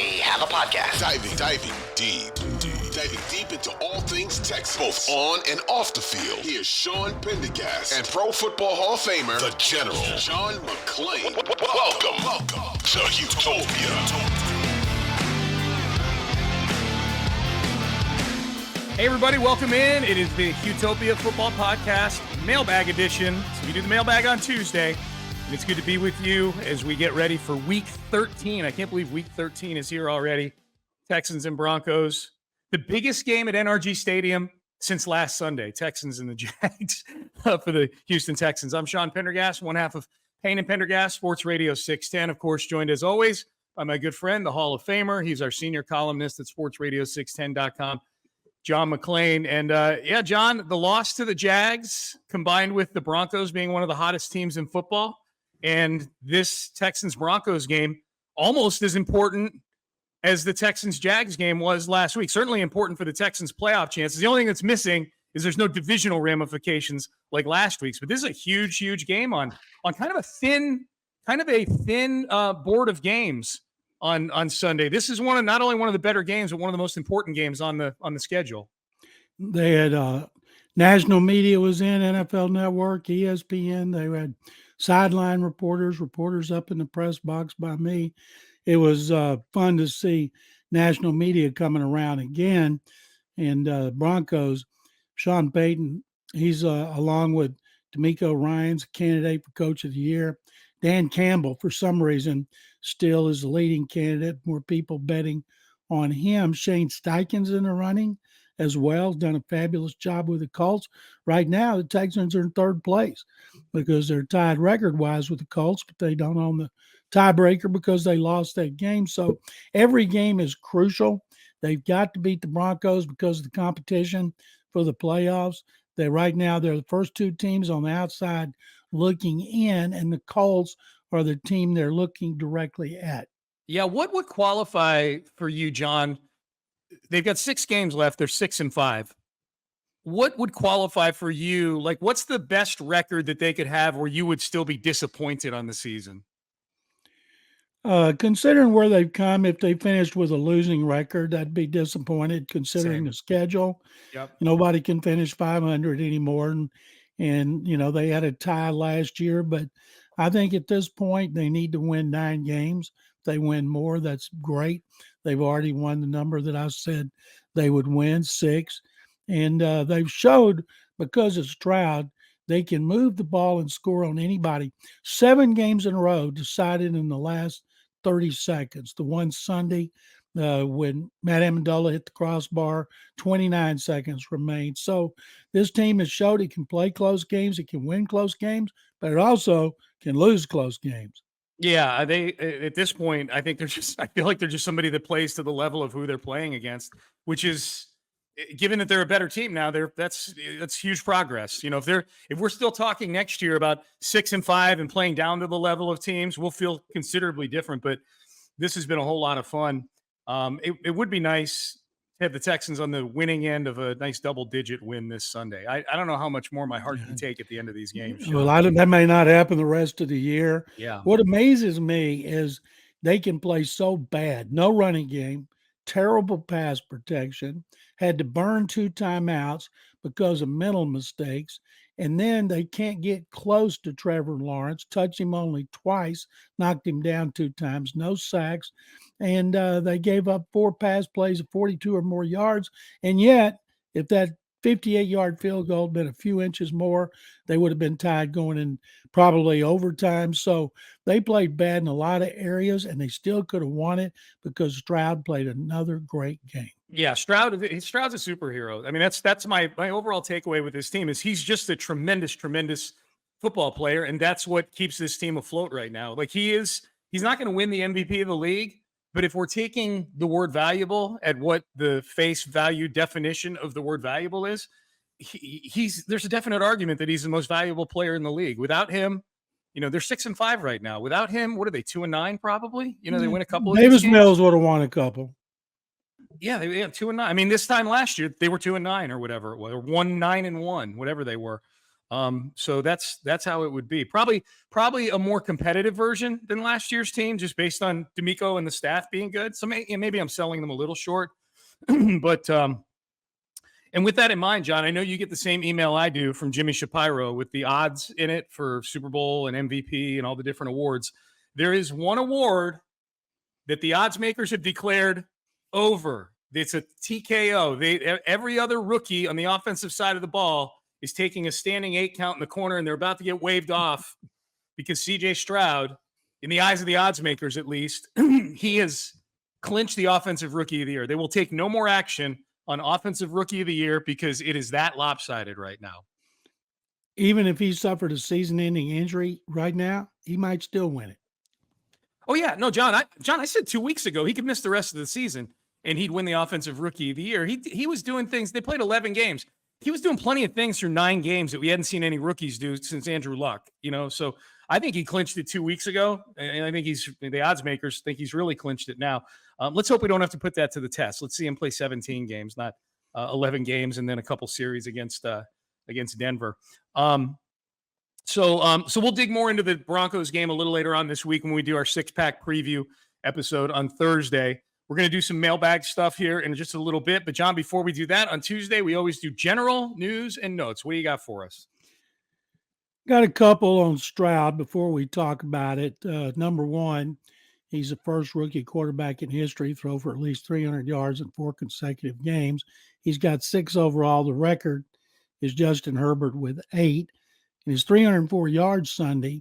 we have a podcast. Diving deep into all things Texans, both on and off the field. Here's Sean Pendergast and Pro Football Hall of Famer, the General, John McClain. Welcome to Houtopia. Hey everybody, welcome in. It is the Houtopia Football Podcast Mailbag Edition. So we do the mailbag on Tuesday, and it's good to be with you as we get ready for Week 13. I can't believe Week 13 is here already. Texans and Broncos. The biggest game at NRG Stadium since last Sunday. Texans and the Jags for the Houston Texans. I'm Sean Pendergast, one half of Payne and Pendergast, Sports Radio 610. Of course, joined as always by my good friend, the Hall of Famer. He's our senior columnist at sportsradio610.com. John McClain. And John, the loss to the Jags combined with the Broncos being one of the hottest teams in football, and this Texans-Broncos game almost as important as the Texans-Jags game was last week. Certainly important for the Texans' playoff chances. The only thing that's missing is there's no divisional ramifications like last week's. But this is a huge, huge game on kind of a thin board of games on Sunday. This is not only one of the better games, but one of the most important games on the schedule. They had national media was in, NFL Network, ESPN. They had sideline reporters up in the press box by me. It was fun to see national media coming around again. And Broncos, Sean Payton, he's along with D'Amico Ryans, candidate for Coach of the Year. Dan Campbell, for some reason, still is the leading candidate. More people betting on him. Shane Steichen's in the running as well. Done a fabulous job with the Colts. Right now, the Texans are in third place because they're tied record-wise with the Colts, but they don't own the tiebreaker because they lost that game. So every game is crucial. They've got to beat the Broncos because of the competition for the playoffs. They're the first two teams on the outside looking in, and the Colts are the team they're looking directly at. Yeah, what would qualify for you, John? They've got 6 games left. They're 6-5. What would qualify for you? Like, what's the best record that they could have where you would still be disappointed on the season? Considering where they've come, if they finished with a losing record, I'd be disappointed considering the schedule. Yep. Nobody can finish 500 anymore. And they had a tie last year, but I think at this point they need to win 9 games. If they win more, that's great. They've already won the number that I said they would win, 6. And they've showed, because of Stroud, they can move the ball and score on anybody. 7 games in a row decided in the last 30 seconds. The one Sunday when Matt Amendola hit the crossbar, 29 seconds remained. So this team has showed it can play close games, it can win close games, but it also can lose close games. Yeah, they at this point, I feel like they're just somebody that plays to the level of who they're playing against, which is, given that they're a better team now, that's huge progress. If we're still talking next year about 6-5 and playing down to the level of teams, we'll feel considerably different. But this has been a whole lot of fun. It would be nice to have the Texans on the winning end of a nice double-digit win this Sunday. I don't know how much more my heart can take at the end of these games. Well, that may not happen the rest of the year. Yeah. What amazes me is they can play so bad. No running game, terrible pass protection, had to burn 2 timeouts because of mental mistakes, and then they can't get close to Trevor Lawrence, touch him only twice, knocked him down 2 times, no sacks, and they gave up 4 pass plays of 42 or more yards, and yet if that 58-yard field goal had been a few inches more, they would have been tied going in probably overtime. So they played bad in a lot of areas, and they still could have won it because Stroud played another great game. Yeah, Stroud's a superhero. I mean, that's my overall takeaway with this team is he's just a tremendous, tremendous football player, and that's what keeps this team afloat right now. Like he's not going to win the MVP of the league, but if we're taking the word valuable at what the face value definition of the word valuable is, there's a definite argument that he's the most valuable player in the league. Without him, they're 6-5 right now. Without him, what are they, 2-9 probably? They win a couple of Davis Mills would have won a couple. Yeah, they 2-9. I mean, this time last year they were 2-9 or whatever it was, or 1-9-1, whatever they were. So that's how it would be. Probably a more competitive version than last year's team, just based on D'Amico and the staff being good. So maybe I'm selling them a little short, but and with that in mind, John, I know you get the same email I do from Jimmy Shapiro with the odds in it for Super Bowl and MVP and all the different awards. There is one award that the odds makers have declared over. It's a TKO. Every other rookie on the offensive side of the ball is taking a standing 8 count in the corner, and they're about to get waved off because CJ Stroud, in the eyes of the odds makers at least, he has clinched the offensive rookie of the year. They will take no more action on offensive rookie of the year because it is that lopsided right now. Even if he suffered a season-ending injury right now, he might still win it. Oh yeah, no, John. I said 2 weeks ago he could miss the rest of the season and he'd win the offensive rookie of the year. He was doing things. They played 11 games. He was doing plenty of things through 9 games that we hadn't seen any rookies do since Andrew Luck. So I think he clinched it 2 weeks ago, and I think the odds makers think he's really clinched it now. Let's hope we don't have to put that to the test. Let's see him play 17 games, not 11 games, and then a couple series against Denver. So we'll dig more into the Broncos game a little later on this week when we do our 6-pack preview episode on Thursday. We're going to do some mailbag stuff here in just a little bit. But, John, before we do that, on Tuesday, we always do general news and notes. What do you got for us? Got a couple on Stroud before we talk about it. Number one, he's the first rookie quarterback in history to throw for at least 300 yards in 4 consecutive games. He's got 6 overall. The record is Justin Herbert with 8. And his 304 yards Sunday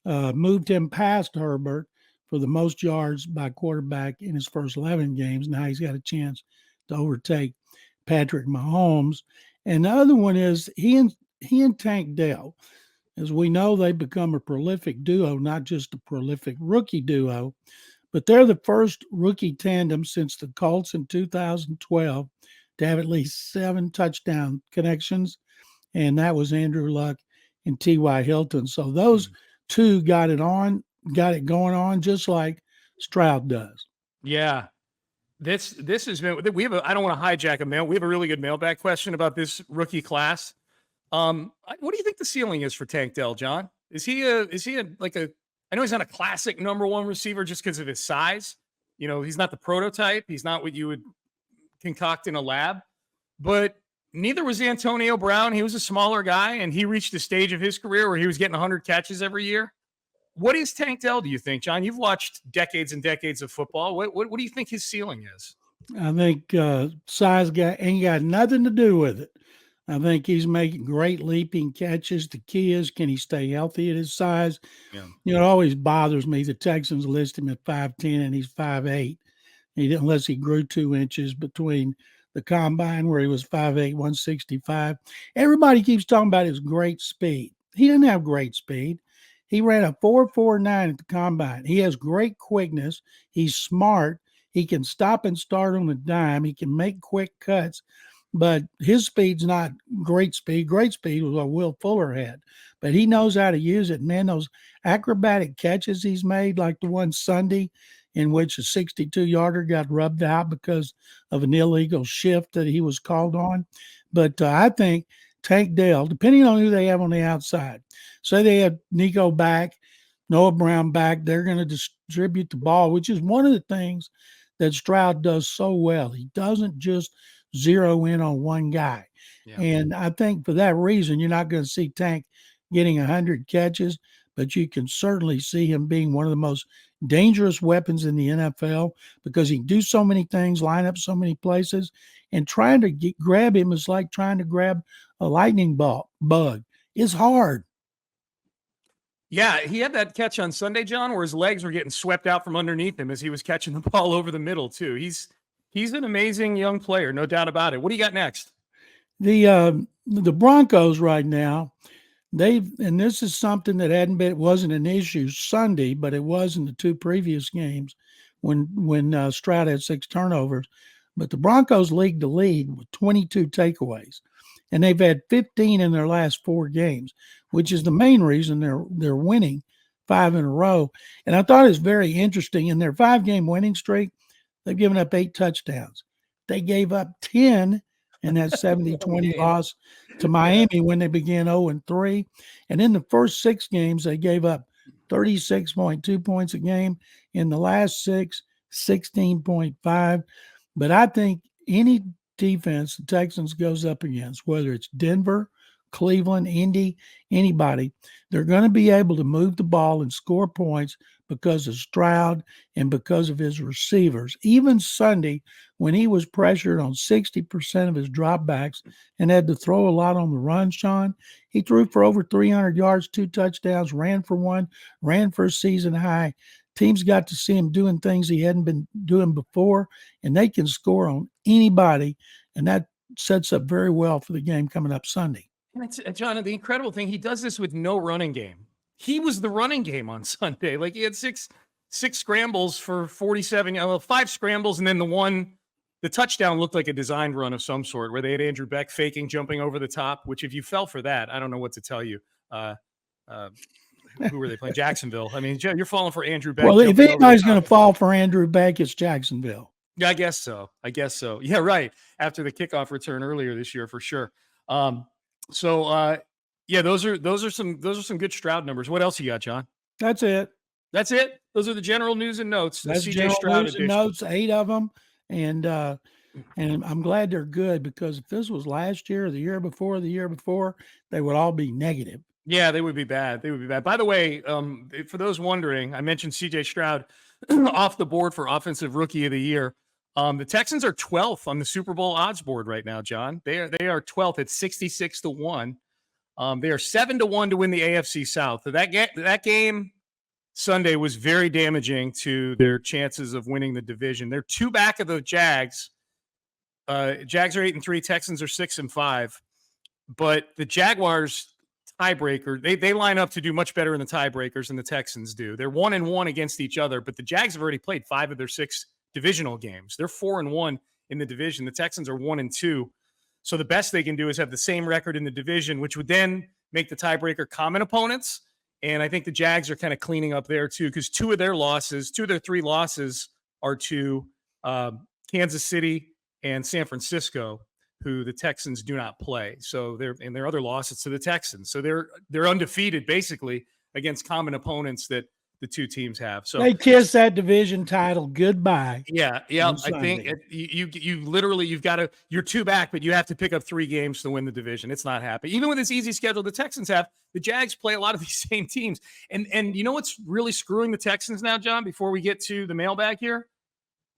moved him past Herbert for the most yards by quarterback in his first 11 games. Now he's got a chance to overtake Patrick Mahomes. And the other one is he and Tank Dell. As we know, they become a prolific duo, not just a prolific rookie duo, but they're the first rookie tandem since the Colts in 2012 to have at least 7 touchdown connections, and that was Andrew Luck and T.Y. Hilton. So those two got it going on just like Stroud does. Yeah. This has been, I don't want to hijack a mail. We have a really good mailbag question about this rookie class. What do you think the ceiling is for Tank Dell, John? Is he I know he's not a classic number 1 receiver just because of his size. He's not the prototype. He's not what you would concoct in a lab, but neither was Antonio Brown. He was a smaller guy, and he reached a stage of his career where he was getting 100 catches every year. What is Tank Dell, do you think, John? You've watched decades and decades of football. What do you think his ceiling is? I think size ain't got nothing to do with it. I think he's making great leaping catches. The key is, can he stay healthy at his size? Yeah. It always bothers me. The Texans list him at 5'10", and he's 5'8". Unless he grew 2 inches between the combine where he was 5'8", 165. Everybody keeps talking about his great speed. He didn't have great speed. He ran a 4.49 at the combine. He has great quickness. He's smart. He can stop and start on a dime. He can make quick cuts. But his speed's not great speed. Great speed was what Will Fuller had. But he knows how to use it. Man, those acrobatic catches he's made, like the one Sunday in which a 62-yarder got rubbed out because of an illegal shift that he was called on. But I think Tank Dell, depending on who they have on the outside, say they have Nico back, Noah Brown back, they're going to distribute the ball, which is one of the things that Stroud does so well. He doesn't just zero in on one guy. Yeah. And I think for that reason, you're not going to see Tank getting 100 catches, but you can certainly see him being one of the most dangerous weapons in the NFL because he can do so many things, line up so many places, and trying to grab him is like trying to grab a lightning bug. It's hard. Yeah, he had that catch on Sunday, John, where his legs were getting swept out from underneath him as he was catching the ball over the middle, too. He's an amazing young player, no doubt about it. What do you got next? The Broncos right now, and this is something that wasn't an issue Sunday, but it was in the 2 previous games when Stroud had 6 turnovers. But the Broncos lead the lead with 22 takeaways, and they've had 15 in their last 4 games, which is the main reason they're winning 5 in a row. And I thought it was very interesting. In their 5-game winning streak, they've given up 8 touchdowns. They gave up 10 in that 70-20 loss to Miami when they began 0-3. And in the first 6 games, they gave up 36.2 points a game. In the last 6, 16.5. But I think any defense the Texans goes up against, whether it's Denver, Cleveland, Indy, anybody, they're going to be able to move the ball and score points because of Stroud and because of his receivers. Even Sunday, when he was pressured on 60% of his dropbacks and had to throw a lot on the run, Sean, he threw for over 300 yards, 2 touchdowns, ran for 1, ran for a season high. Teams got to see him doing things he hadn't been doing before, and they can score on anybody, and that sets up very well for the game coming up Sunday. John, the incredible thing, he does this with no running game. He was the running game on Sunday. Like, he had six scrambles for 47, 5 scrambles, and then the touchdown looked like a designed run of some sort where they had Andrew Beck faking, jumping over the top, which if you fell for that, I don't know what to tell you. Who were they playing? Jacksonville. I mean, you're falling for Andrew Beck. Well, if anybody's going to fall for Andrew Beck, it's Jacksonville. Yeah, I guess so. Yeah, right. After the kickoff return earlier this year, for sure. Yeah, those are some good Stroud numbers. What else you got, John? That's it. Those are the general news and notes. That's CJ Stroud news and notes, 8 of them, and I'm glad they're good, because if this was last year or the year before, they would all be negative. Yeah, they would be bad. By the way, for those wondering, I mentioned CJ Stroud off the board for Offensive Rookie of the Year. The Texans are 12th on the Super Bowl odds board right now, John. They are 12th at 66-1. They are 7-1 to win the AFC South. So that game Sunday was very damaging to their chances of winning the division. They're 2 back of the Jags. Jags are 8-3. Texans are 6-5. But the Jaguars tiebreaker, they line up to do much better in the tiebreakers than the Texans do. They're 1-1 against each other, but the Jags have already played 5 of their 6 divisional games. They're 4-1 in the division. The Texans are 1-2. So the best they can do is have the same record in the division, which would then make the tiebreaker common opponents. And I think the Jags are kind of cleaning up there too, because 2 of their 3 losses are to Kansas City and San Francisco, who the Texans do not play. So their other losses to the Texans. So they're undefeated basically against common opponents that the 2 teams have. So they kiss that division title goodbye. Yeah. I think you're 2 back, but you have to pick up 3 games to win the division. It's not happening. Even with this easy schedule the Texans have, the Jags play a lot of these same teams. And you know what's really screwing the Texans now, John, before we get to the mailbag here?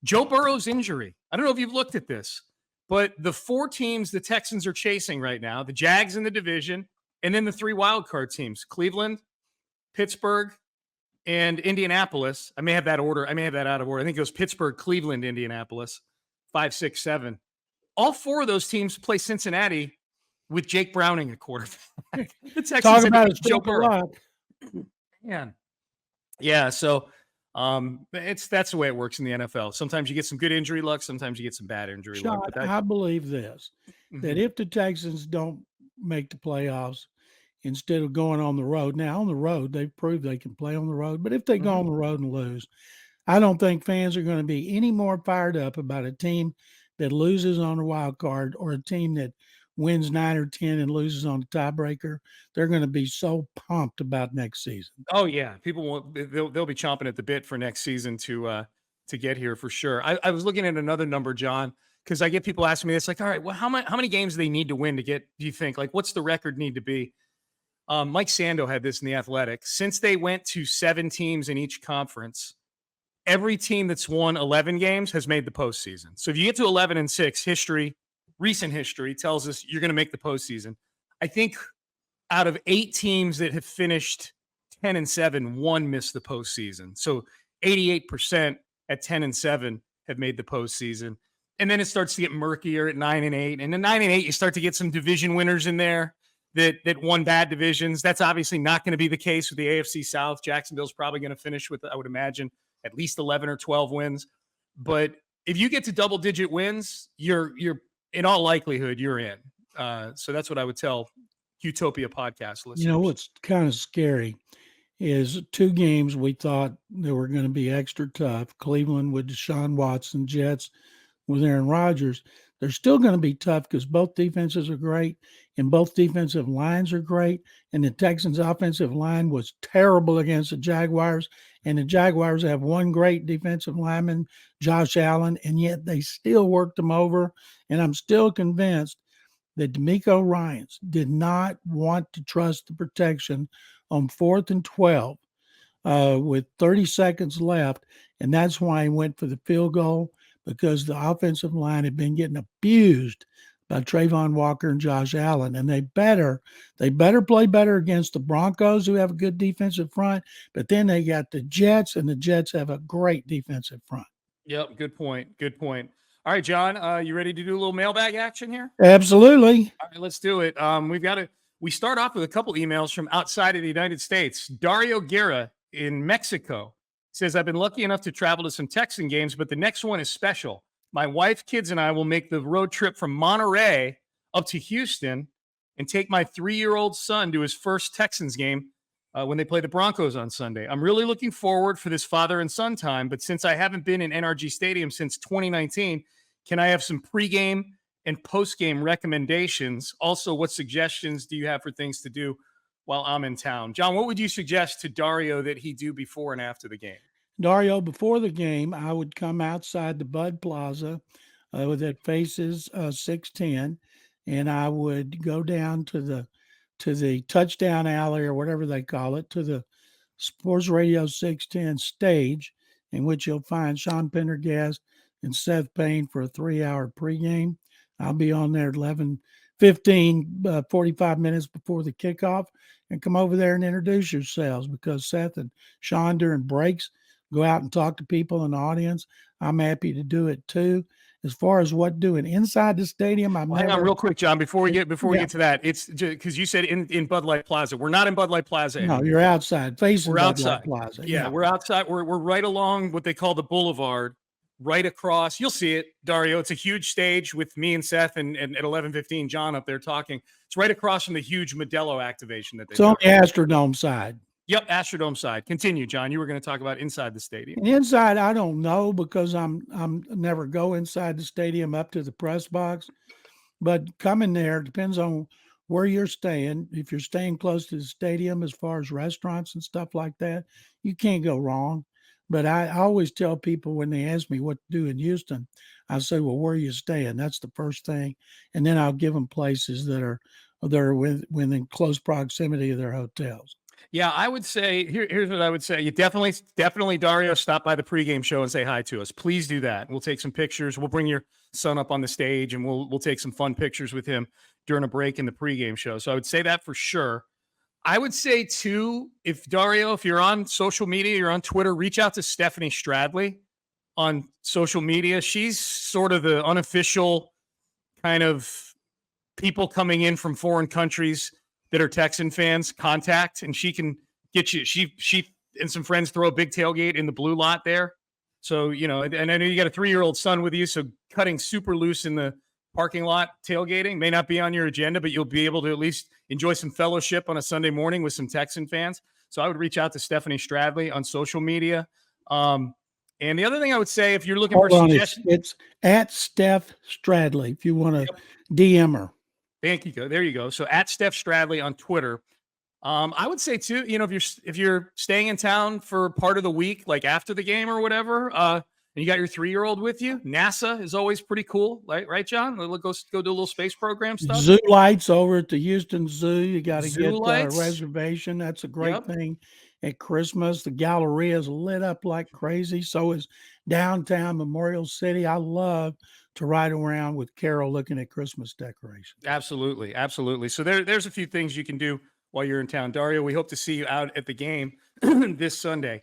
Joe Burrow's injury. I don't know if you've looked at this, but the 4 teams the Texans are chasing right now, the Jags in the division, and then the 3 wild card teams, Cleveland, Pittsburgh, and Indianapolis. I may have that out of order. I think it was Pittsburgh, Cleveland, Indianapolis, 5, 6, 7. All 4 of those teams play Cincinnati with Jake Browning at quarterback. The Texans talk about Joe Burrow. Man. Yeah, so that's the way it works in the NFL. Sometimes you get some good injury luck, sometimes you get some bad injury luck. But I believe this, that if the Texans don't make the playoffs, instead of going on the road. Now, on the road, they've proved they can play on the road. But if they go on the road and lose, I don't think fans are going to be any more fired up about a team that loses on a wild card or a team that wins 9 or 10 and loses on the tiebreaker. They're going to be so pumped about next season. Oh, yeah. People they'll be chomping at the bit for next season to get here for sure. I was looking at another number, John, because I get people asking me this, like, all right, well, how many games do they need to win to get, do you think? Like, what's the record need to be? Mike Sando had this in The Athletic. Since they went to 7 teams in each conference, every team that's won 11 games has made the postseason. So if you get to 11-6, recent history tells us you're going to make the postseason. I think out of 8 teams that have finished 10-7, 1 missed the postseason. So 88% at 10-7 have made the postseason. And then it starts to get murkier at 9-8. And then 9-8, you start to get some division winners in there that won bad divisions. That's obviously not going to be the case with the AFC South. Jacksonville's probably going to finish with, I would imagine, at least 11 or 12 wins. But if you get to double-digit wins, you're in all likelihood, you're in. So that's what I would tell Houtopia podcast listeners. You know, what's kind of scary is 2 games we thought they were going to be extra tough. Cleveland with Deshaun Watson, Jets with Aaron Rodgers. They're still going to be tough because both defenses are great and both defensive lines are great. And the Texans' offensive line was terrible against the Jaguars. And the Jaguars have one great defensive lineman, Josh Allen, and yet they still worked them over. And I'm still convinced that D'Amico Ryans did not want to trust the protection on 4th and 12 with 30 seconds left. And that's why he went for the field goal, because the offensive line had been getting abused by Trayvon Walker and Josh Allen. And they better play better against the Broncos, who have a good defensive front. But then they got the Jets, and the Jets have a great defensive front. Yep. Good point. Good point. All right, John, you ready to do a little mailbag action here? Absolutely. All right, let's do it. We start off with a couple emails from outside of the United States. Dario Guerra in Mexico says, I've been lucky enough to travel to some Texan games, but the next one is special. My wife, kids, and I will make the road trip from Monterey up to Houston and take my 3-year-old son to his first Texans game when they play the Broncos on Sunday. I'm really looking forward for this father and son time, but since I haven't been in NRG Stadium since 2019, can I have some pregame and postgame recommendations? Also, what suggestions do you have for things to do while I'm in town? John, what would you suggest to Dario that he do before and after the game? Dario, before the game, I would come outside the Bud Plaza that faces 610, and I would go down to the touchdown alley, or whatever they call it, to the Sports Radio 610 stage, in which you'll find Sean Pendergast and Seth Payne for a 3-hour pregame. I'll be on there at 11:15, 45 minutes before the kickoff, and come over there and introduce yourselves, because Seth and Sean, during breaks, go out and talk to people in the audience. I'm happy to do it too. As far as what doing inside the stadium, hang on real quick, John, before we get to that, it's because you said in Bud Light Plaza. We're not in Bud Light Plaza anymore. No, you're outside, facing Bud Light Plaza. Yeah, we're outside. We're right along what they call the boulevard, right across. You'll see it, Dario. It's a huge stage with me and Seth, and at 11:15, John up there talking. It's right across from the huge Modelo activation that they. It's on the Astrodome side. Yep, Astrodome side. Continue, John. You were going to talk about inside the stadium. And inside, I don't know, because I'm never go inside the stadium up to the press box. But coming there depends on where you're staying. If you're staying close to the stadium, as far as restaurants and stuff like that, you can't go wrong. But I always tell people when they ask me what to do in Houston, I say, well, where are you staying? That's the first thing. And then I'll give them places that are within close proximity of their hotels. Yeah, I would say here's what I would say. You definitely, Dario, stop by the pregame show and say hi to us. Please do that. We'll take some pictures. We'll bring your son up on the stage, and we'll take some fun pictures with him during a break in the pregame show. So I would say that for sure. I would say too, if you're on social media, you're on Twitter, reach out to Stephanie Stradley on social media. She's sort of the unofficial kind of people coming in from foreign countries that are Texan fans contact, and she can get you. She and some friends throw a big tailgate in the blue lot there. So, and I know you got a 3-year-old son with you, so cutting super loose in the parking lot tailgating may not be on your agenda, but you'll be able to at least enjoy some fellowship on a Sunday morning with some Texan fans. So I would reach out to Stephanie Stradley on social media. And the other thing I would say, if you're looking for suggestions, it's at Steph Stradley if you want to DM her. Thank you. There you go. So at Steph Stradley on Twitter. I would say too, if you're staying in town for part of the week, like after the game or whatever, and you got your 3-year-old with you, NASA is always pretty cool, right, John? We'll go do a little space program stuff. Zoo lights over at the Houston Zoo. You got to get a reservation. That's a great thing. At Christmas, the Galleria is lit up like crazy. So is downtown Memorial City. I love to ride around with Carol looking at Christmas decorations. Absolutely. So there's a few things you can do while you're in town. Dario, we hope to see you out at the game this Sunday.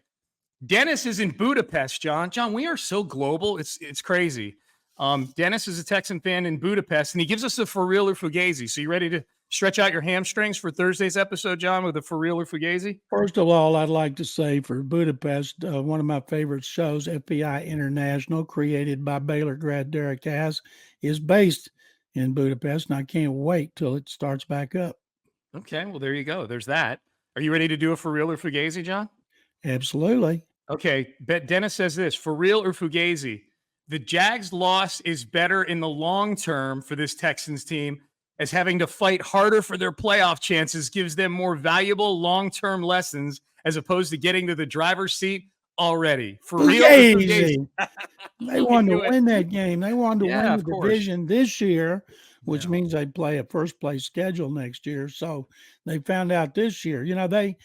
Dennis is in Budapest, John. John, we are so global. It's crazy. Dennis is a Texan fan in Budapest, and he gives us a for real or fugazi. So you ready to stretch out your hamstrings for Thursday's episode, John, with a for real or fugazi? First of all, I'd like to say for Budapest, one of my favorite shows, FBI International, created by Baylor grad Derek Haas, is based in Budapest, and I can't wait till it starts back up. Okay, well, there you go. There's that. Are you ready to do a for real or fugazi, John? Absolutely. Okay, Dennis says this, for real or fugazi, the Jags loss is better in the long term for this Texans team, as having to fight harder for their playoff chances gives them more valuable long-term lessons as opposed to getting to the driver's seat already. For real? Fugazi. They Look wanted to into it. win that game. They wanted to Yeah, win of the course. division this year, which Yeah. means they play a first place schedule next year. So they found out this year. You know, they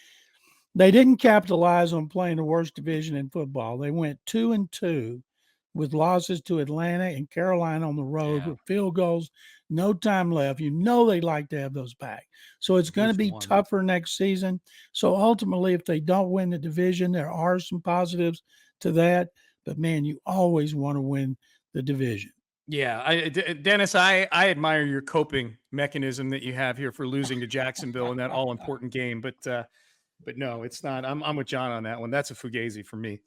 didn't capitalize on playing the worst division in football. They went 2-2 with losses to Atlanta and Carolina on the road with field goals, no time left. You know they like to have those back. So it's going to be tougher next season. So ultimately, if they don't win the division, there are some positives to that. But, man, you always want to win the division. Yeah, Dennis, I admire your coping mechanism that you have here for losing to Jacksonville in that all-important game. But no, it's not. I'm with John on that one. That's a fugazi for me.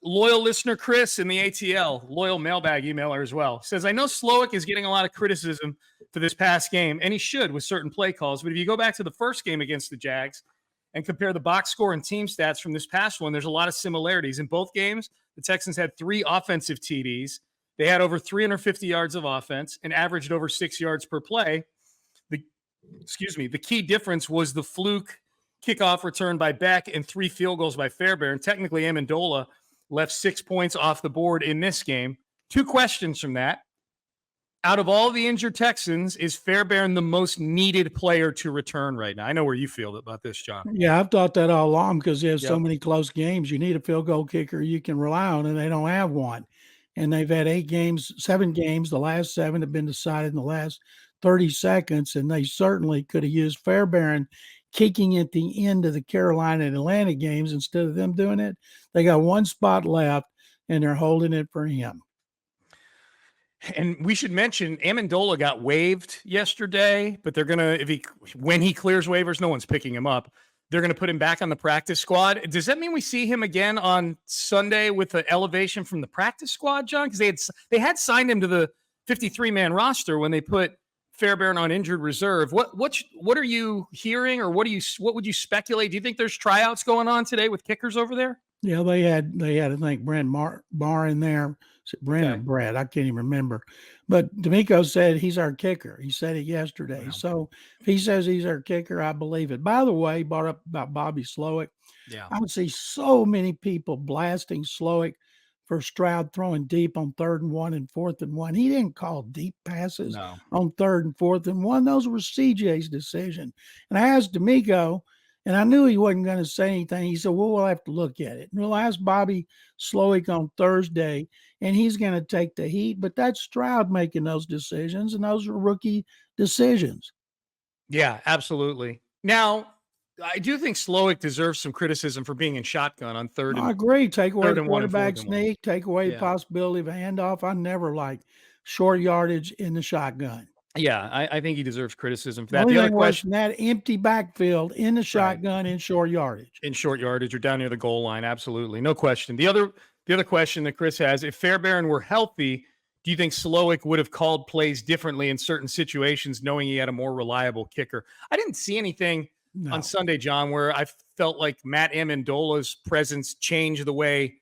Loyal listener Chris in the ATL, loyal mailbag emailer as well, says, I know Slowick is getting a lot of criticism for this past game, and he should with certain play calls. But if you go back to the first game against the Jags and compare the box score and team stats from this past one, there's a lot of similarities. In both games, the Texans had 3 offensive TDs. They had over 350 yards of offense and averaged over 6 yards per play. The key difference was the fluke kickoff return by Beck and 3 field goals by Fairbairn. Technically, Amendola left 6 points off the board in this game. 2 questions from that. Out of all the injured Texans, is Fairbairn the most needed player to return right now? I know where you feel about this, John. Yeah, I've thought that all along because there's so many close games. You need a field goal kicker you can rely on, and they don't have one. And they've had 7 games. The last 7 have been decided in the last 30 seconds, and they certainly could have used Fairbairn kicking at the end of the Carolina and Atlanta games instead of them doing it. They got 1 spot left, and they're holding it for him. And we should mention Amendola got waived yesterday, but they're gonna when he clears waivers, no one's picking him up. They're going to put him back on the practice squad. Does that mean we see him again on Sunday with the elevation from the practice squad, John? Because they had signed him to the 53-man roster when they put Fairbairn on injured reserve. What are you hearing, or what would you speculate? Do you think there's tryouts going on today with kickers over there? Yeah, they had I think Brent Barr in there. Is it Brent or Brad? I can't even remember. But D'Amico said he's our kicker. He said it yesterday. Wow. So if he says he's our kicker, I believe it. By the way, he brought up about Bobby Slowick. Yeah, I would see so many people blasting Slowick for Stroud throwing deep on 3rd and 1 and 4th and 1. He didn't call deep passes on 3rd and 4th and 1. Those were CJ's decision. And I asked D'Amico, and I knew he wasn't going to say anything. He said, well, we'll have to look at it. And we'll ask Bobby Slowick on Thursday, and he's going to take the heat. But that's Stroud making those decisions, and those are rookie decisions. Yeah, absolutely. Now, I do think Slowick deserves some criticism for being in shotgun on 3rd. I agree. Take away the quarterback sneak, take away the possibility of a handoff. I never liked short yardage in the shotgun. Yeah, I think he deserves criticism for that. The other question, that empty backfield in the shotgun in short yardage. In short yardage, or down near the goal line, absolutely. No question. The other question that Chris has, if Fairbairn were healthy, do you think Slowick would have called plays differently in certain situations, knowing he had a more reliable kicker? I didn't see anything on Sunday, John, where I felt like Matt Amendola's presence changed the way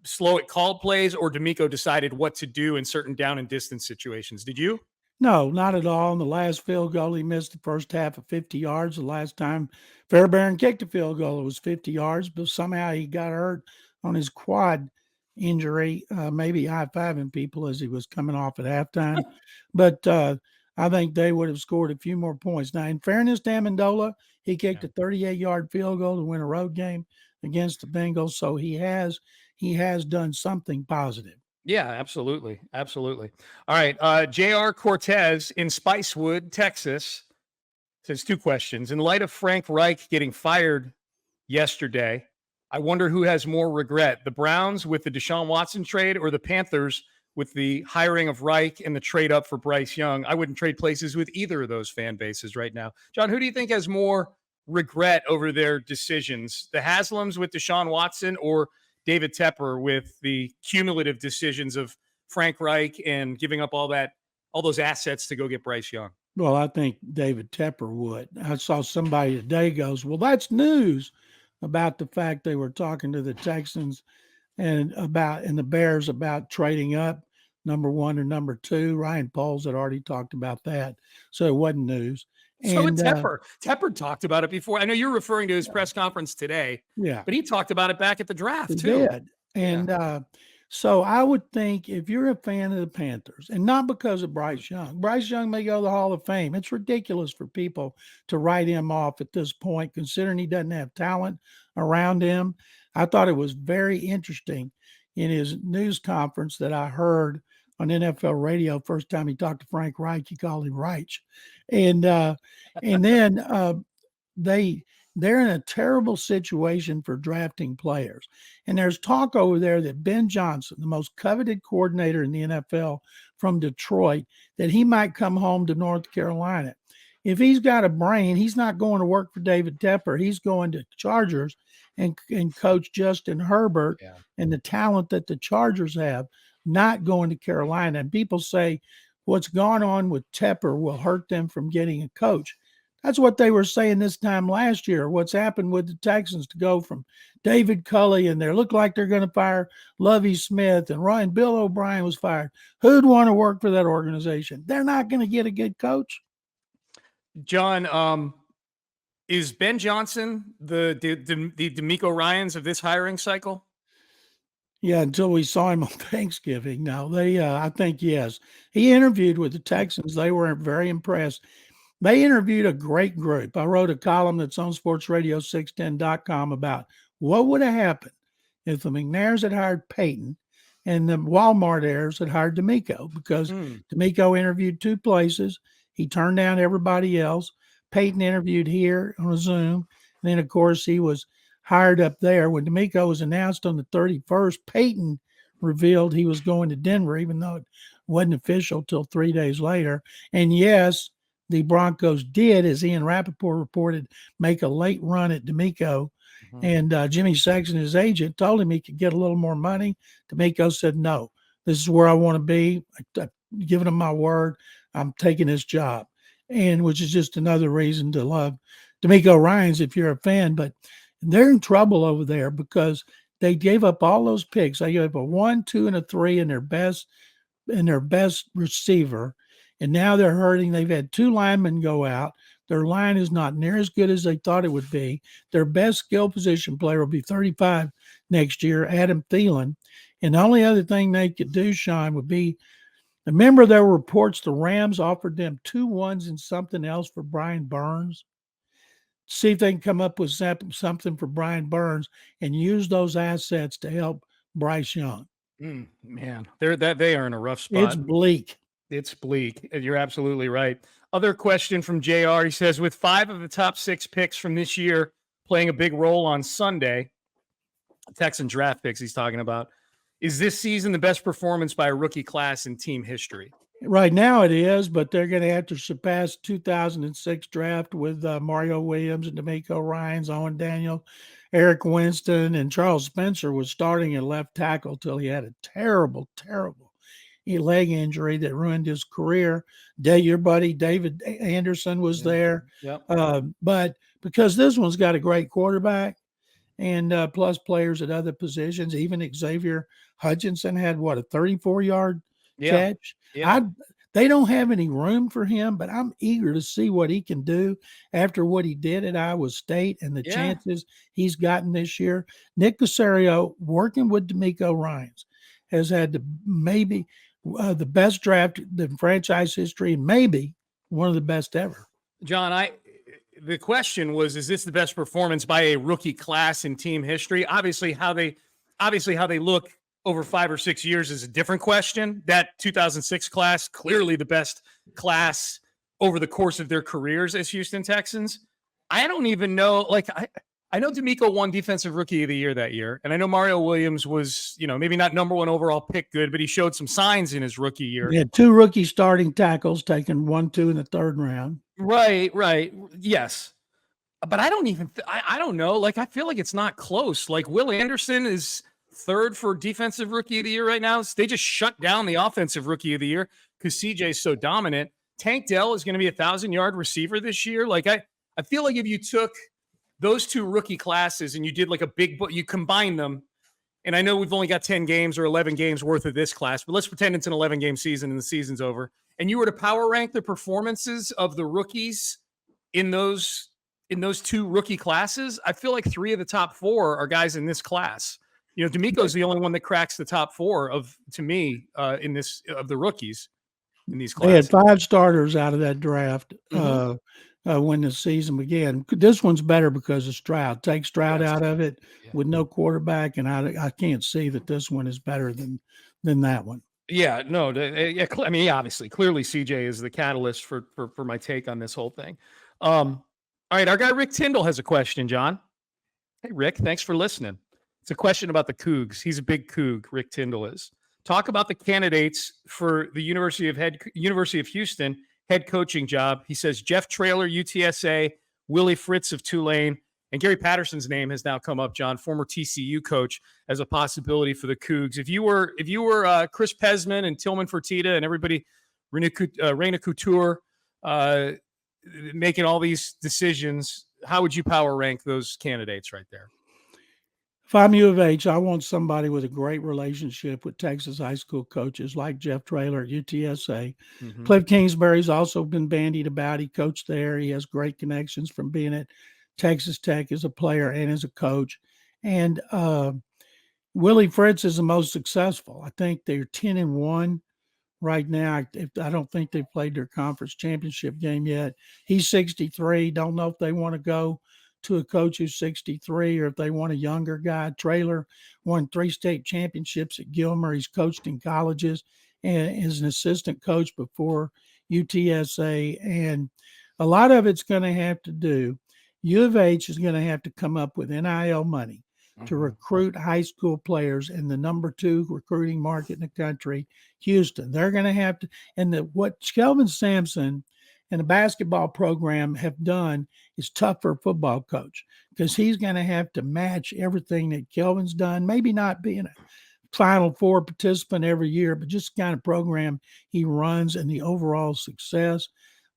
Slowick called plays, or D'Amico decided what to do in certain down and distance situations. Did you? No, not at all. In the last field goal, he missed the first half of 50 yards. The last time Fairbairn kicked a field goal, it was 50 yards, but somehow he got hurt on his quad injury, maybe high-fiving people as he was coming off at halftime. But I think they would have scored a few more points. Now, in fairness to Amendola, he kicked a 38-yard field goal to win a road game against the Bengals, so he has done something positive. Yeah, absolutely. Absolutely. All right. J.R. Cortez in Spicewood, Texas, says 2 questions. In light of Frank Reich getting fired yesterday, I wonder who has more regret, the Browns with the Deshaun Watson trade or the Panthers with the hiring of Reich and the trade up for Bryce Young. I wouldn't trade places with either of those fan bases right now. John, who do you think has more regret over their decisions, the Haslams with Deshaun Watson or David Tepper with the cumulative decisions of Frank Reich and giving up all those assets to go get Bryce Young? Well, I think David Tepper would. I saw somebody today goes, well, that's news about the fact they were talking to the Texans and the Bears about trading up number 1 or number 2. Ryan Poles had already talked about that, so it wasn't news. So did Tepper. Tepper talked about it before. I know you're referring to his press conference today. Yeah, but he talked about it back at the draft he too. did. And so I would think if you're a fan of the Panthers, and not because of Bryce Young may go to the Hall of Fame. It's ridiculous for people to write him off at this point, considering he doesn't have talent around him. I thought it was very interesting in his news conference that I heard on NFL radio. First time he talked to Frank Reich, he called him Reich. And then they're in a terrible situation for drafting players. And there's talk over there that Ben Johnson, the most coveted coordinator in the NFL from Detroit, that he might come home to North Carolina. If he's got a brain, he's not going to work for David Tepper. He's going to Chargers and coach Justin Herbert and the talent that the Chargers have, not going to Carolina. And people say what's gone on with Tepper will hurt them from getting a coach. That's what they were saying this time last year. What's happened with the Texans to go from David Culley, and they look like they're going to fire Lovie Smith, and Bill O'Brien was fired. Who'd want to work for that organization? They're not going to get a good coach. John, is Ben Johnson the DeMeco Ryans of this hiring cycle? Yeah, until we saw him on Thanksgiving. Now, I think, yes. He interviewed with the Texans. They were very impressed. They interviewed a great group. I wrote a column that's on sportsradio610.com about what would have happened if the McNairs had hired Payton and the Walmart heirs had hired DeMeco, because DeMeco interviewed 2 places. He turned down everybody else. Payton interviewed here on a Zoom. And then, of course, he was hired up there. When DeMeco was announced on the 31st, Payton revealed he was going to Denver, even though it wasn't official till 3 days later. And yes, the Broncos did, as Ian Rappaport reported, make a late run at DeMeco. And Jimmy Sexton, his agent, told him he could get a little more money. DeMeco said, no, this is where I want to be. I've given him my word. I'm taking this job. And which is just another reason to love DeMeco Ryans if you're a fan. But they're in trouble over there because they gave up all those picks. They gave up a 1, 2, and a 3 in their best receiver. And now they're hurting. They've had 2 linemen go out. Their line is not near as good as they thought it would be. Their best skill position player will be 35 next year, Adam Thielen. And the only other thing they could do, Sean, would be, remember there were reports the Rams offered them 2 1s and something else for Brian Burns. See if they can come up with something for Brian Burns and use those assets to help Bryce Young. Man, they are in a rough spot. It's bleak. It's bleak. You're absolutely right. Other question from JR. He says, with 5 of the top 6 picks from this year playing a big role on Sunday, Texan draft picks he's talking about, is this season the best performance by a rookie class in team history? Right now it is, but they're going to have to surpass 2006 draft with Mario Williams and DeMeco Ryans, Owen Daniel, Eric Winston, and Charles Spencer was starting at left tackle till he had a terrible leg injury that ruined his career. Your buddy David Anderson was there. But because this one's got a great quarterback and plus players at other positions, even Xavier Hutchinson had, a 34-yard catch? They don't have any room for him, but I'm eager to see what he can do after what he did at Iowa State and the chances he's gotten this year. Nick Caserio, working with DeMeco Ryans, has had maybe the best draft in franchise history, and maybe one of the best ever. John, the question was, is this the best performance by a rookie class in team history? Obviously how they look over 5 or 6 years is a different question. That 2006 class, clearly the best class over the course of their careers as Houston Texans. I don't even know, I know DeMeco won Defensive Rookie of the Year that year, and I know Mario Williams was, maybe not number 1 overall pick good, but he showed some signs in his rookie year. He had 2 rookie starting tackles, taken 1, 2 in the 3rd round. Right. Yes. But I don't even, I don't know. I feel like it's not close. Will Anderson is 3rd for Defensive Rookie of the Year right now. They just shut down the Offensive Rookie of the Year because CJ's so dominant. Tank Dell is going to be 1,000-yard receiver this year. I feel like if you took those 2 rookie classes and you did a big, you combine them and I know we've only got 10 games or 11 games worth of this class, but let's pretend it's an 11-game season and the season's over, and you were to power rank the performances of the rookies in those two rookie classes, I feel like 3 of the top 4 are guys in this class. D'Amico's the only one that cracks the top 4 to me, in this of the rookies in these classes. They had 5 starters out of that draft when the season began. This one's better because of Stroud. Take Stroud out of it with no quarterback, and I can't see that this one is better than that one. Yeah, no, I mean, obviously, clearly CJ is the catalyst for my take on this whole thing. All right, our guy Rick Tyndall has a question, John. Hey, Rick, thanks for listening. It's a question about the Cougs. He's a big Coug, Rick Tyndall is. Talk about the candidates for the University of Houston head coaching job. He says Jeff Traylor, UTSA, Willie Fritz of Tulane, and Gary Patterson's name has now come up, John, former TCU coach, as a possibility for the Cougs. If you were Chris Pesman and Tillman Fertitta and everybody, Reina Couture, making all these decisions, how would you power rank those candidates right there? If I'm U of H, I want somebody with a great relationship with Texas high school coaches like Jeff Traylor at UTSA. Mm-hmm. Cliff Kingsbury's also been bandied about. He coached there. He has great connections from being at Texas Tech as a player and as a coach. And Willie Fritz is the most successful. I think they're 10-1 right now. I don't think they've played their conference championship game yet. He's 63. Don't know if they want to go to a coach who's 63 or if they want a younger guy. Traylor won 3 state championships at Gilmer. He's coached in colleges and is an assistant coach before UTSA. And a lot of it's going to have to do, U of H is going to have to come up with NIL money to recruit high school players in the number 2 recruiting market in the country, Houston. They're going to have to, and what Kelvin Sampson and the basketball program have done is tough for a football coach because he's going to have to match everything that Kelvin's done, maybe not being a Final Four participant every year, but just the kind of program he runs and the overall success.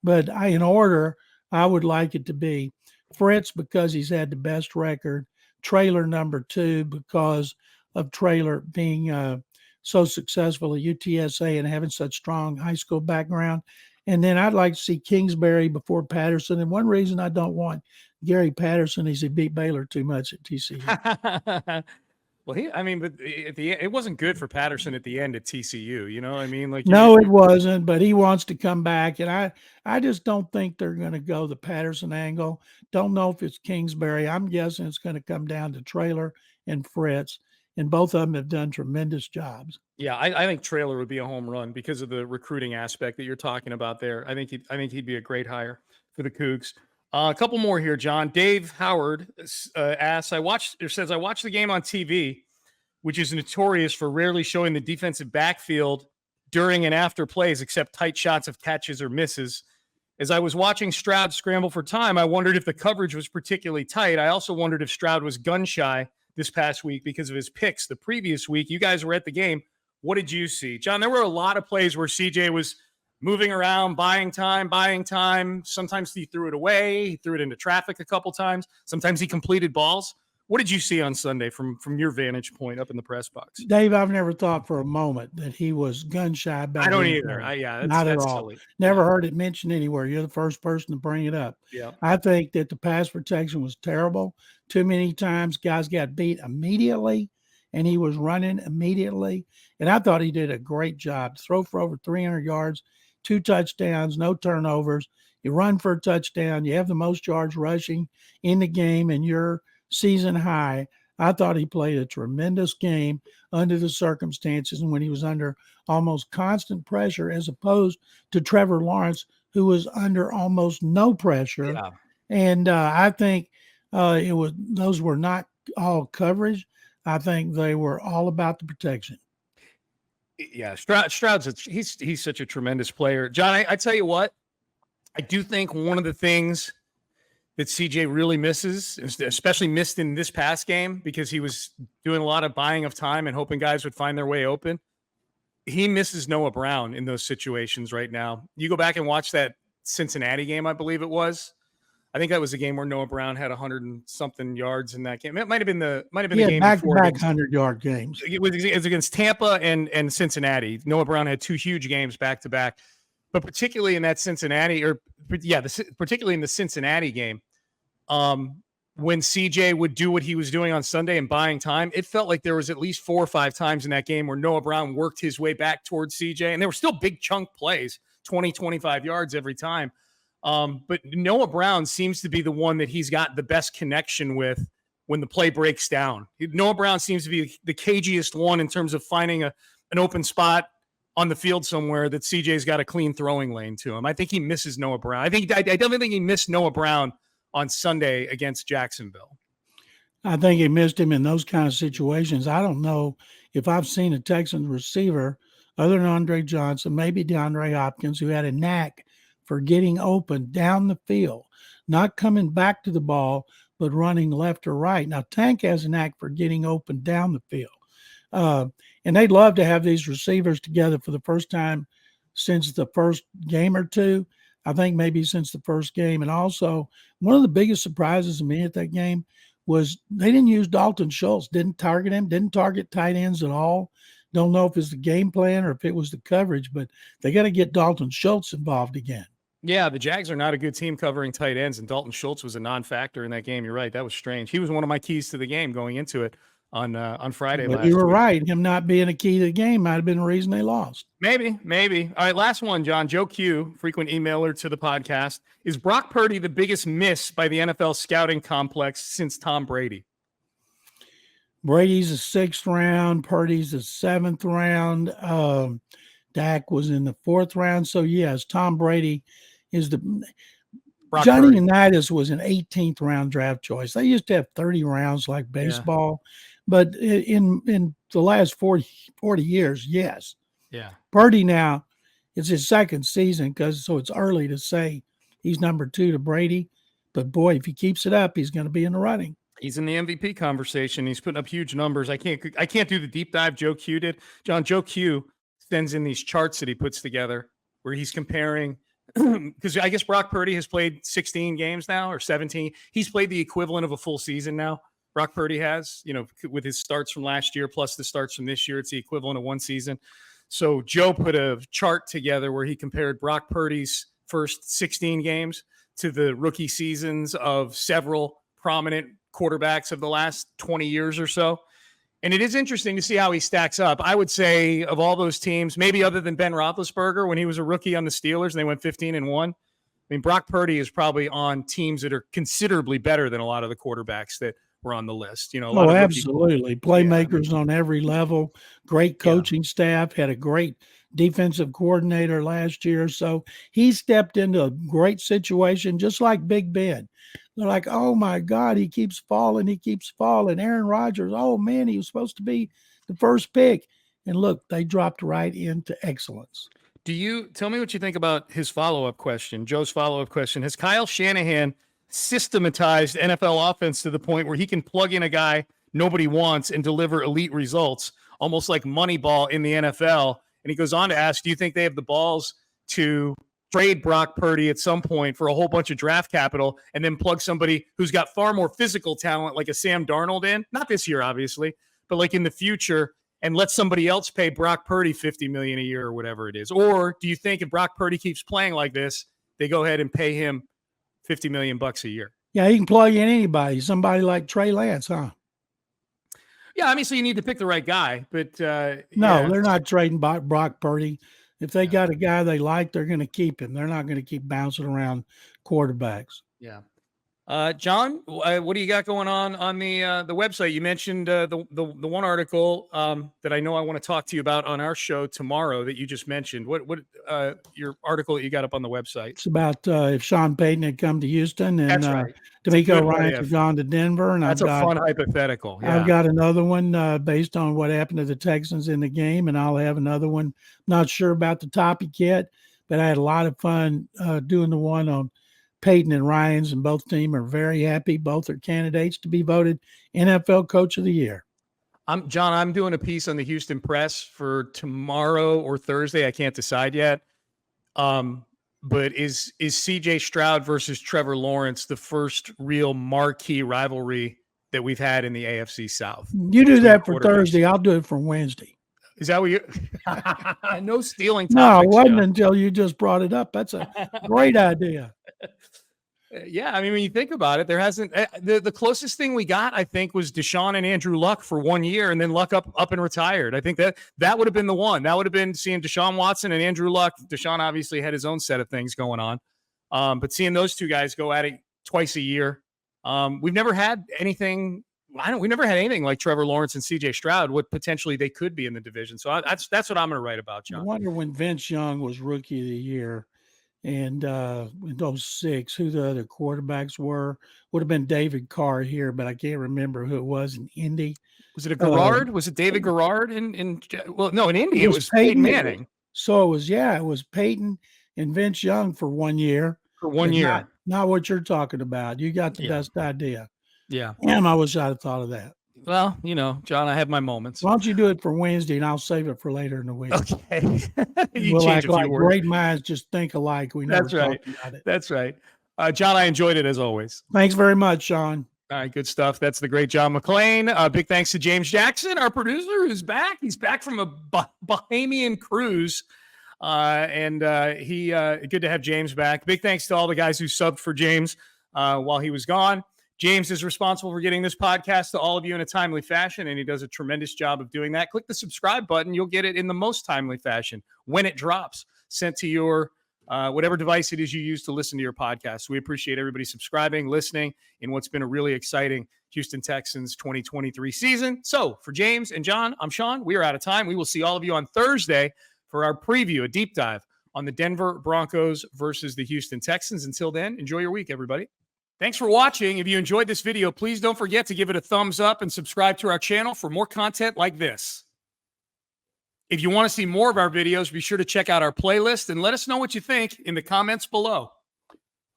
But in order, I would like it to be Fritz because he's had the best record, Traylor number 2 because of Traylor being so successful at UTSA and having such strong high school background. And then I'd like to see Kingsbury before Patterson. And one reason I don't want Gary Patterson is he beat Baylor too much at TCU. Well, but at the end, it wasn't good for Patterson at the end at TCU. You know what I mean? No, it wasn't. But he wants to come back, and I just don't think they're going to go the Patterson angle. Don't know if it's Kingsbury. I'm guessing it's going to come down to Traylor and Fritz, and both of them have done tremendous jobs. Yeah, I think Traylor would be a home run because of the recruiting aspect that you're talking about there. I think he'd be a great hire for the Cougs. A couple more here, John. Dave Howard asks, I watched the game on TV, which is notorious for rarely showing the defensive backfield during and after plays, except tight shots of catches or misses. As I was watching Stroud scramble for time, I wondered if the coverage was particularly tight. I also wondered if Stroud was gun shy this past week because of his picks the previous week. You guys were at the game. What did you see? John, there were a lot of plays where CJ was moving around, buying time. Sometimes he threw it away. He threw it into traffic a couple times. Sometimes he completed balls. What did you see on Sunday from your vantage point up in the press box? Dave, I've never thought for a moment that he was gun shy about it. I don't either. Not at all. Silly. Never heard it mentioned anywhere. You're the first person to bring it up. Yeah. I think that the pass protection was terrible. Too many times guys got beat immediately, and he was running immediately. And I thought he did a great job. Throw for over 300 yards, 2 touchdowns, no turnovers. You run for a touchdown. You have the most yards rushing in the game, and you're season high. I thought he played a tremendous game under the circumstances and when he was under almost constant pressure, as opposed to Trevor Lawrence, who was under almost no pressure. Yeah. And I think those were not all coverage. I think they were all about the protection. Yeah, Stroud's he's such a tremendous player. John, I tell you what, I do think one of the things that CJ really misses, especially missed in this past game because he was doing a lot of buying of time and hoping guys would find their way open. He misses Noah Brown in those situations right now. You go back and watch that Cincinnati game, I believe it was. I think that was the game where Noah Brown had 100 and something yards in that game. It might have been the Yeah, game before. Back 100-yard games. It was against Tampa and Cincinnati. Noah Brown had 2 huge games back to back, but particularly in that Cincinnati, particularly in the Cincinnati game, when CJ would do what he was doing on Sunday and buying time, it felt like there was at least 4 or 5 times in that game where Noah Brown worked his way back towards CJ, and they were still big chunk plays, 20, 25 yards every time. But Noah Brown seems to be the one that he's got the best connection with when the play breaks down. Noah Brown seems to be the cagiest one in terms of finding an open spot on the field somewhere that CJ's got a clean throwing lane to him. I think he misses Noah Brown. I definitely think he missed Noah Brown on Sunday against Jacksonville. I think he missed him in those kind of situations. I don't know if I've seen a Texans receiver other than Andre Johnson, maybe DeAndre Hopkins, who had a knack for getting open down the field, not coming back to the ball, but running left or right. Now, Tank has a knack for getting open down the field. And they'd love to have these receivers together for the first time since the first game or two. I think maybe since the first game. And also, one of the biggest surprises to me at that game was they didn't use Dalton Schultz, didn't target him, didn't target tight ends at all. Don't know if it's the game plan or if it was the coverage, but they got to get Dalton Schultz involved again. Yeah, the Jags are not a good team covering tight ends, and Dalton Schultz was a non-factor in that game. You're right. That was strange. He was one of my keys to the game going into it on Friday But last you were week. right. Him not being a key to the game might have been the reason they lost. Maybe. All right, last one, John. Joe Q, frequent emailer to the podcast. Is Brock Purdy the biggest miss by the NFL scouting complex since Tom Brady? Brady's the 6th round. Purdy's the 7th round. Dak was in the 4th round. So, yes, Tom Brady is the – Johnny Purdy. Unitas was an 18th round draft choice. They used to have 30 rounds like baseball. Yeah. But in the last 40 years, yes. Yeah. Purdy now, it's his second season so it's early to say he's number 2 to Brady. But, boy, if he keeps it up, he's going to be in the running. He's in the MVP conversation. He's putting up huge numbers. I can't do the deep dive Joe Q did. John, Joe Q sends in these charts that he puts together where he's comparing – because I guess Brock Purdy has played 16 games now or 17. He's played the equivalent of a full season now. Brock Purdy has, with his starts from last year plus the starts from this year, it's the equivalent of one season. So Joe put a chart together where he compared Brock Purdy's first 16 games to the rookie seasons of several prominent quarterbacks of the last 20 years or so. And it is interesting to see how he stacks up. I would say of all those teams, maybe other than Ben Roethlisberger when he was a rookie on the Steelers and they went 15-1. I mean, Brock Purdy is probably on teams that are considerably better than a lot of the quarterbacks that were on the list. Absolutely. Playmakers on every level, great coaching staff, had a great defensive coordinator last year. So he stepped into a great situation, just like Big Ben. They're like, oh, my God, he keeps falling. Aaron Rodgers, oh, man, he was supposed to be the first pick. And look, they dropped right into excellence. Do you tell me what you think about his follow-up question, Joe's follow-up question? Has Kyle Shanahan systematized NFL offense to the point where he can plug in a guy nobody wants and deliver elite results, almost like Moneyball in the NFL? And he goes on to ask, do you think they have the balls to trade Brock Purdy at some point for a whole bunch of draft capital and then plug somebody who's got far more physical talent like a Sam Darnold in? Not this year, obviously, but like in the future, and let somebody else pay Brock Purdy $50 million a year or whatever it is? Or do you think if Brock Purdy keeps playing like this, they go ahead and pay him $50 million a year? Yeah, he can plug in anybody, somebody like Trey Lance, huh? Yeah, I mean, so you need to pick the right guy, but no, they're not trading Brock Purdy. If they got a guy they like, they're going to keep him. They're not going to keep bouncing around quarterbacks. Yeah. John, what do you got going on the website? You mentioned the one article that I know I want to talk to you about on our show tomorrow that you just mentioned. What your article that you got up on the website? It's about if Sean Payton had come to Houston and right. D'Amico Ryan had gone to Denver. And that's a fun hypothetical. Yeah. I've got another one based on what happened to the Texans in the game, and I'll have another one. Not sure about the topic yet, but I had a lot of fun doing the one on Payton and Ryans, and both teams are very happy. Both are candidates to be voted NFL Coach of the Year. John, I'm doing a piece on the Houston Press for tomorrow or Thursday. I can't decide yet. But is CJ Stroud versus Trevor Lawrence the first real marquee rivalry that we've had in the AFC South? You do that for Thursday. I'll do it for Wednesday. Is that what you? No stealing topics. No, it wasn't until you just brought it up. That's a great idea. Yeah, I mean, when you think about it, there hasn't the closest thing we got, I think, was Deshaun and Andrew Luck for 1 year, and then Luck up and retired. I think that would have been the one. That would have been seeing Deshaun Watson and Andrew Luck. Deshaun obviously had his own set of things going on, but seeing those two guys go at it twice a year, we've never had anything. We've never had anything like Trevor Lawrence and CJ Stroud. What potentially they could be in the division. So that's what I'm going to write about, John. I wonder when Vince Young was Rookie of the Year. And in those 6, who the other quarterbacks were. Would have been David Carr here, but I can't remember who it was in Indy. Was it a Garrard? Was it David Garrard in in Indy? It was Peyton Manning. So it was Peyton and Vince Young for 1 year. For 1 year. Not what you're talking about. You got the best idea. Yeah. Damn, I wish I'd have thought of that. Well, John, I have my moments. Why don't you do it for Wednesday, and I'll save it for later in the week. Okay. We'll act like great minds just think alike. We never talked about it. That's right. John, I enjoyed it as always. Thanks very much, Sean. All right, good stuff. That's the great John McClain. Big thanks to James Jackson, our producer, who's back. He's back from a Bahamian cruise. And good to have James back. Big thanks to all the guys who subbed for James while he was gone. James is responsible for getting this podcast to all of you in a timely fashion, and he does a tremendous job of doing that. Click the subscribe button. You'll get it in the most timely fashion when it drops, sent to your whatever device it is you use to listen to your podcast. So we appreciate everybody subscribing, listening in what's been a really exciting Houston Texans 2023 season. So for James and John, I'm Sean. We are out of time. We will see all of you on Thursday for our preview, a deep dive on the Denver Broncos versus the Houston Texans. Until then, enjoy your week, everybody. Thanks for watching. If you enjoyed this video, please don't forget to give it a thumbs up and subscribe to our channel for more content like this. If you want to see more of our videos, be sure to check out our playlist and let us know what you think in the comments below.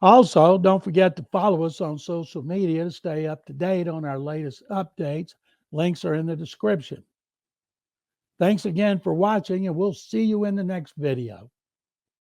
Also, don't forget to follow us on social media to stay up to date on our latest updates. Links are in the description. Thanks again for watching, and we'll see you in the next video.